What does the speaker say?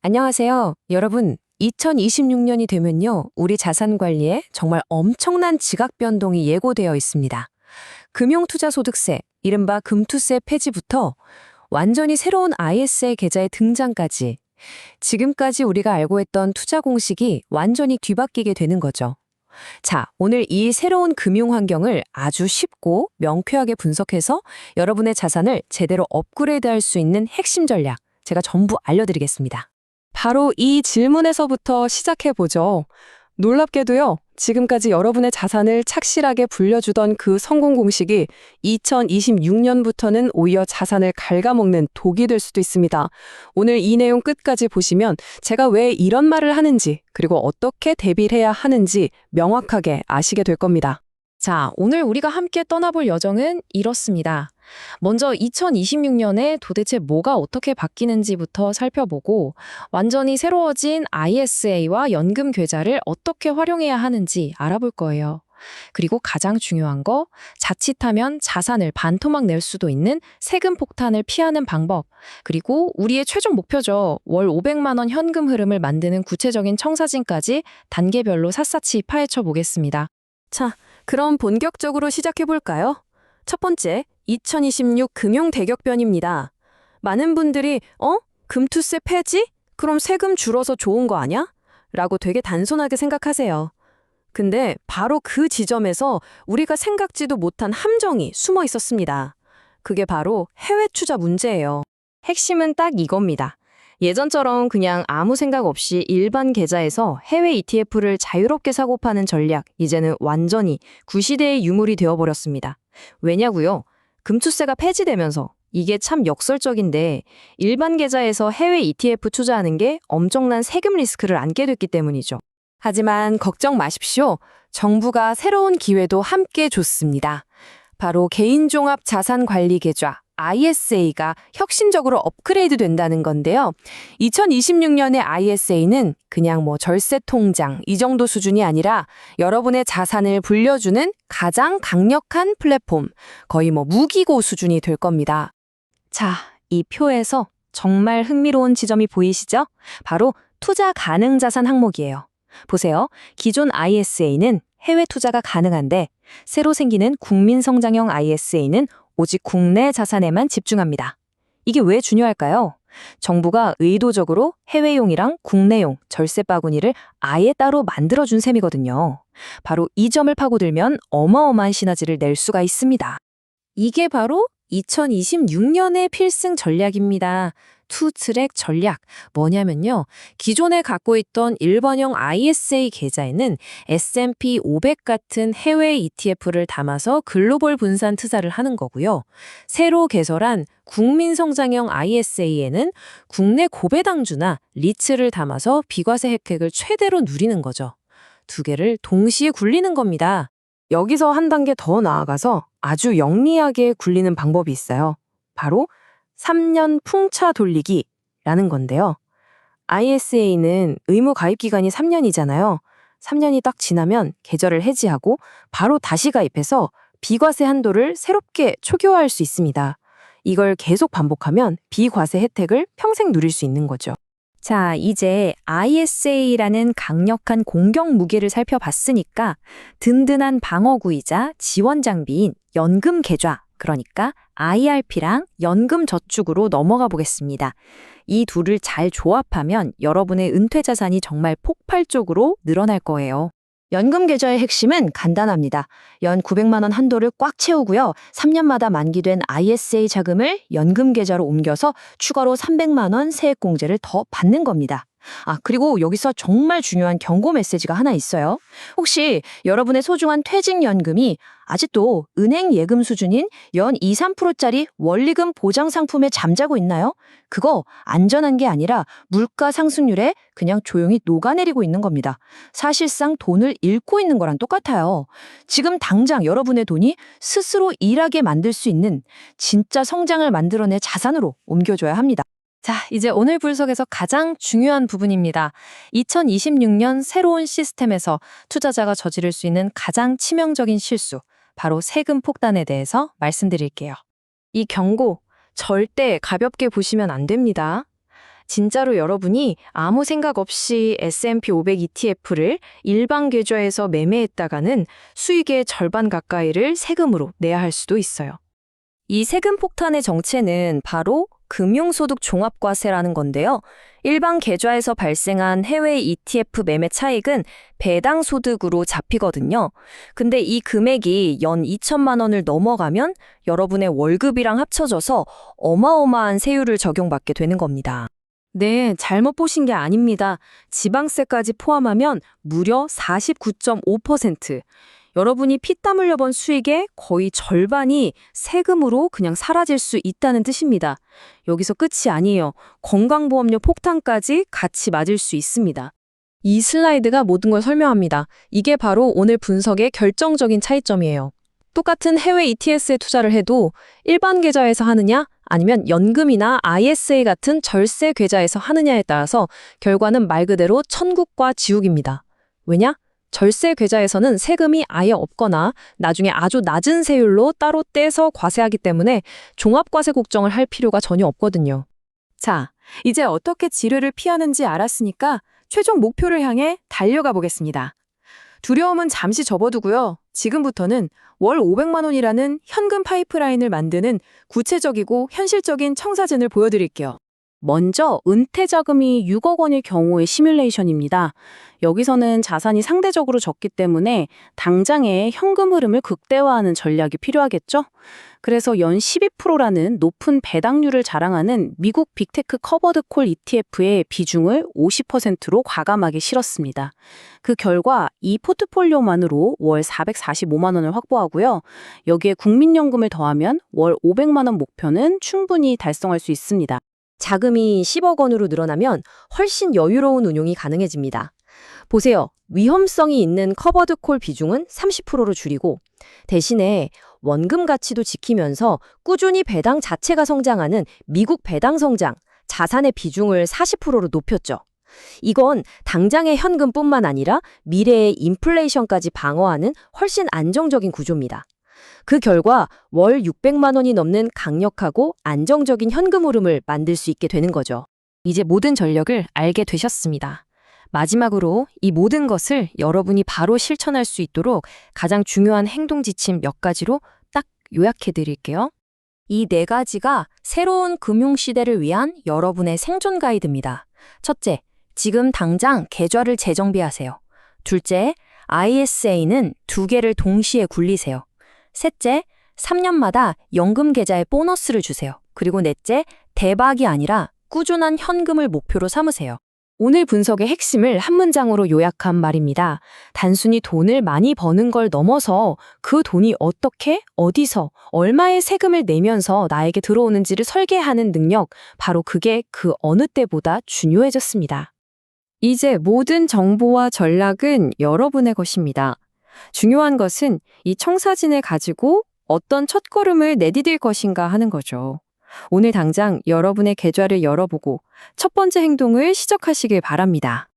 안녕하세요. 여러분, 2026년이 되면요, 우리 자산 관리에 정말 엄청난 지각 변동이 예고되어 있습니다. 금융투자소득세, 이른바 금투세 폐지부터 완전히 새로운 ISA 계좌의 등장까지 지금까지 우리가 알고 있던 투자 공식이 완전히 뒤바뀌게 되는 거죠. 자, 오늘 이 새로운 금융 환경을 아주 쉽고 명쾌하게 분석해서 여러분의 자산을 제대로 업그레이드할 수 있는 핵심 전략, 제가 전부 알려드리겠습니다. 바로 이 질문에서부터 시작해보죠. 놀랍게도요, 지금까지 여러분의 자산을 착실하게 불려주던 그 성공 공식이 2026년부터는 오히려 자산을 갉아먹는 독이 될 수도 있습니다. 오늘 이 내용 끝까지 보시면 제가 왜 이런 말을 하는지, 그리고 어떻게 대비를 해야 하는지 명확하게 아시게 될 겁니다. 자, 오늘 우리가 함께 떠나볼 여정은 이렇습니다. 먼저 2026년에 도대체 뭐가 어떻게 바뀌는지부터 살펴보고 완전히 새로워진 ISA와 연금 계좌를 어떻게 활용해야 하는지 알아볼 거예요. 그리고 가장 중요한 거, 자칫하면 자산을 반토막 낼 수도 있는 세금 폭탄을 피하는 방법, 그리고 우리의 최종 목표죠. 월 500만 원 현금 흐름을 만드는 구체적인 청사진까지 단계별로 샅샅이 파헤쳐 보겠습니다. 자, 그럼 본격적으로 시작해볼까요? 첫 번째, 2026 금융 대격변입니다. 많은 분들이 금투세 폐지? 그럼 세금 줄어서 좋은 거 아냐? 라고 되게 단순하게 생각하세요. 근데 바로 그 지점에서 우리가 생각지도 못한 함정이 숨어 있었습니다. 그게 바로 해외 투자 문제예요. 핵심은 딱 이겁니다. 예전처럼 그냥 아무 생각 없이 일반 계좌에서 해외 ETF를 자유롭게 사고 파는 전략, 이제는 완전히 구시대의 유물이 되어버렸습니다. 왜냐고요? 금투세가 폐지되면서 이게 참 역설적인데 일반 계좌에서 해외 ETF 투자하는 게 엄청난 세금 리스크를 안게 됐기 때문이죠. 하지만 걱정 마십시오. 정부가 새로운 기회도 함께 줬습니다. 바로 개인종합자산관리계좌 ISA가 혁신적으로 업그레이드 된다는 건데요. 2026년의 ISA는 그냥 절세 통장 이 정도 수준이 아니라 여러분의 자산을 불려주는 가장 강력한 플랫폼, 거의 무기고 수준이 될 겁니다. 자, 이 표에서 정말 흥미로운 지점이 보이시죠? 바로 투자 가능 자산 항목이에요. 보세요. 기존 ISA는 해외 투자가 가능한데 새로 생기는 국민성장형 ISA는 오직 국내 자산에만 집중합니다. 이게 왜 중요할까요? 정부가 의도적으로 해외용이랑 국내용 절세 바구니를 아예 따로 만들어준 셈이거든요. 바로 이 점을 파고들면 어마어마한 시너지를 낼 수가 있습니다. 이게 바로 2026년의 필승 전략입니다. 투트랙 전략. 뭐냐면요. 기존에 갖고 있던 일반형 ISA 계좌에는 S&P 500 같은 해외 ETF를 담아서 글로벌 분산 투자를 하는 거고요. 새로 개설한 국민성장형 ISA에는 국내 고배당주나 리츠를 담아서 비과세 혜택을 최대로 누리는 거죠. 두 개를 동시에 굴리는 겁니다. 여기서 한 단계 더 나아가서 아주 영리하게 굴리는 방법이 있어요. 바로 3년 풍차 돌리기라는 건데요. ISA는 의무 가입 기간이 3년이잖아요. 3년이 딱 지나면 계좌를 해지하고 바로 다시 가입해서 비과세 한도를 새롭게 초기화할 수 있습니다. 이걸 계속 반복하면 비과세 혜택을 평생 누릴 수 있는 거죠. 자, 이제 ISA라는 강력한 공격 무기를 살펴봤으니까 든든한 방어구이자 지원 장비인 연금 계좌, 그러니까 IRP랑 연금 저축으로 넘어가 보겠습니다. 이 둘을 잘 조합하면 여러분의 은퇴 자산이 정말 폭발적으로 늘어날 거예요. 연금 계좌의 핵심은 간단합니다. 연 900만 원 한도를 꽉 채우고요. 3년마다 만기된 ISA 자금을 연금 계좌로 옮겨서 추가로 300만 원 세액공제를 더 받는 겁니다. 그리고 여기서 정말 중요한 경고 메시지가 하나 있어요. 혹시 여러분의 소중한 퇴직연금이 아직도 은행 예금 수준인 연 2, 3%짜리 원리금 보장 상품에 잠자고 있나요? 그거 안전한 게 아니라 물가 상승률에 그냥 조용히 녹아내리고 있는 겁니다. 사실상 돈을 잃고 있는 거랑 똑같아요. 지금 당장 여러분의 돈이 스스로 일하게 만들 수 있는 진짜 성장을 만들어낼 자산으로 옮겨줘야 합니다. 자, 이제 오늘 분석에서 가장 중요한 부분입니다. 2026년 새로운 시스템에서 투자자가 저지를 수 있는 가장 치명적인 실수, 바로 세금 폭탄에 대해서 말씀드릴게요. 이 경고, 절대 가볍게 보시면 안 됩니다. 진짜로 여러분이 아무 생각 없이 S&P 500 ETF를 일반 계좌에서 매매했다가는 수익의 절반 가까이를 세금으로 내야 할 수도 있어요. 이 세금 폭탄의 정체는 바로 금융소득 종합과세라는 건데요. 일반 계좌에서 발생한 해외 ETF 매매 차익은 배당 소득으로 잡히거든요. 근데 이 금액이 연 2천만 원을 넘어가면 여러분의 월급이랑 합쳐져서 어마어마한 세율을 적용받게 되는 겁니다. 네, 잘못 보신 게 아닙니다. 지방세까지 포함하면 무려 49.5%. 여러분이 피땀 흘려 번 수익의 거의 절반이 세금으로 그냥 사라질 수 있다는 뜻입니다. 여기서 끝이 아니에요. 건강보험료 폭탄까지 같이 맞을 수 있습니다. 이 슬라이드가 모든 걸 설명합니다. 이게 바로 오늘 분석의 결정적인 차이점이에요. 똑같은 해외 ETS에 투자를 해도 일반 계좌에서 하느냐 아니면 연금이나 ISA 같은 절세 계좌에서 하느냐에 따라서 결과는 말 그대로 천국과 지옥입니다. 왜냐? 절세 계좌에서는 세금이 아예 없거나 나중에 아주 낮은 세율로 따로 떼서 과세하기 때문에 종합과세 걱정을 할 필요가 전혀 없거든요. 자, 이제 어떻게 지뢰를 피하는지 알았으니까 최종 목표를 향해 달려가 보겠습니다. 두려움은 잠시 접어두고요. 지금부터는 월 500만 원이라는 현금 파이프라인을 만드는 구체적이고 현실적인 청사진을 보여드릴게요. 먼저 은퇴 자금이 6억 원일 경우의 시뮬레이션입니다. 여기서는 자산이 상대적으로 적기 때문에 당장의 현금 흐름을 극대화하는 전략이 필요하겠죠? 그래서 연 12%라는 높은 배당률을 자랑하는 미국 빅테크 커버드 콜 ETF의 비중을 50%로 과감하게 실었습니다. 그 결과 이 포트폴리오만으로 월 445만 원을 확보하고요. 여기에 국민연금을 더하면 월 500만 원 목표는 충분히 달성할 수 있습니다. 자금이 10억 원으로 늘어나면 훨씬 여유로운 운용이 가능해집니다. 보세요. 위험성이 있는 커버드 콜 비중은 30%로 줄이고 대신에 원금 가치도 지키면서 꾸준히 배당 자체가 성장하는 미국 배당 성장, 자산의 비중을 40%로 높였죠. 이건 당장의 현금뿐만 아니라 미래의 인플레이션까지 방어하는 훨씬 안정적인 구조입니다. 그 결과 월 600만 원이 넘는 강력하고 안정적인 현금 흐름을 만들 수 있게 되는 거죠. 이제 모든 전력을 알게 되셨습니다. 마지막으로 이 모든 것을 여러분이 바로 실천할 수 있도록 가장 중요한 행동 지침 몇 가지로 딱 요약해 드릴게요. 이 4가지가 새로운 금융시대를 위한 여러분의 생존 가이드입니다. 첫째, 지금 당장 계좌를 재정비하세요. 둘째, ISA는 2개를 동시에 굴리세요. 셋째, 3년마다 연금 계좌에 보너스를 주세요. 그리고 넷째, 대박이 아니라 꾸준한 현금을 목표로 삼으세요. 오늘 분석의 핵심을 한 문장으로 요약한 말입니다. 단순히 돈을 많이 버는 걸 넘어서 그 돈이 어떻게, 어디서, 얼마의 세금을 내면서 나에게 들어오는지를 설계하는 능력, 바로 그게 그 어느 때보다 중요해졌습니다. 이제 모든 정보와 전략은 여러분의 것입니다. 중요한 것은 이 청사진을 가지고 어떤 첫걸음을 내디딜 것인가 하는 거죠. 오늘 당장 여러분의 계좌를 열어보고 첫 번째 행동을 시작하시길 바랍니다.